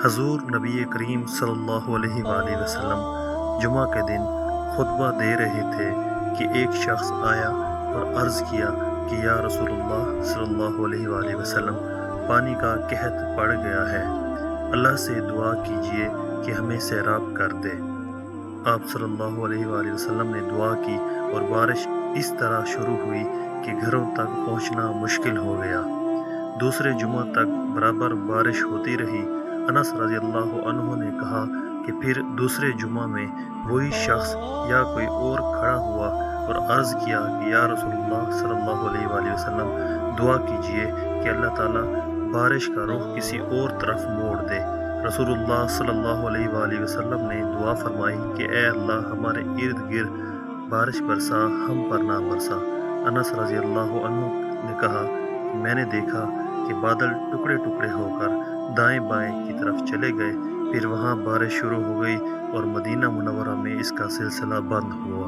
حضور نبی کریم صلی اللہ علیہ وآلہ وسلم جمعہ کے دن خطبہ دے رہے تھے کہ ایک شخص آیا اور عرض کیا کہ یا رسول اللہ صلی اللہ علیہ وآلہ وسلم، پانی کا قحط پڑ گیا ہے، اللہ سے دعا کیجیے کہ ہمیں سیراب کر دے۔ آپ صلی اللہ علیہ وآلہ وسلم نے دعا کی اور بارش اس طرح شروع ہوئی کہ گھروں تک پہنچنا مشکل ہو گیا۔ دوسرے جمعہ تک برابر بارش ہوتی رہی۔ انس رضی اللہ عنہ نے کہا کہ پھر دوسرے جمعہ میں وہی شخص یا کوئی اور کھڑا ہوا اور عرض کیا کہ یا رسول اللہ صلی اللہ علیہ وآلہ وسلم، دعا کیجیے کہ اللہ تعالیٰ بارش کا رخ کسی اور طرف موڑ دے۔ رسول اللہ صلی اللہ علیہ وآلہ وسلم نے دعا فرمائی کہ اے اللہ، ہمارے ارد گرد بارش برسا، ہم پر نہ برسا۔ انس رضی اللہ عنہ نے کہا کہ میں نے دیکھا کہ بادل ٹکڑے ٹکڑے ہو کر دائیں بائیں کی طرف چلے گئے، پھر وہاں بارش شروع ہو گئی اور مدینہ منورہ میں اس کا سلسلہ بند ہوا۔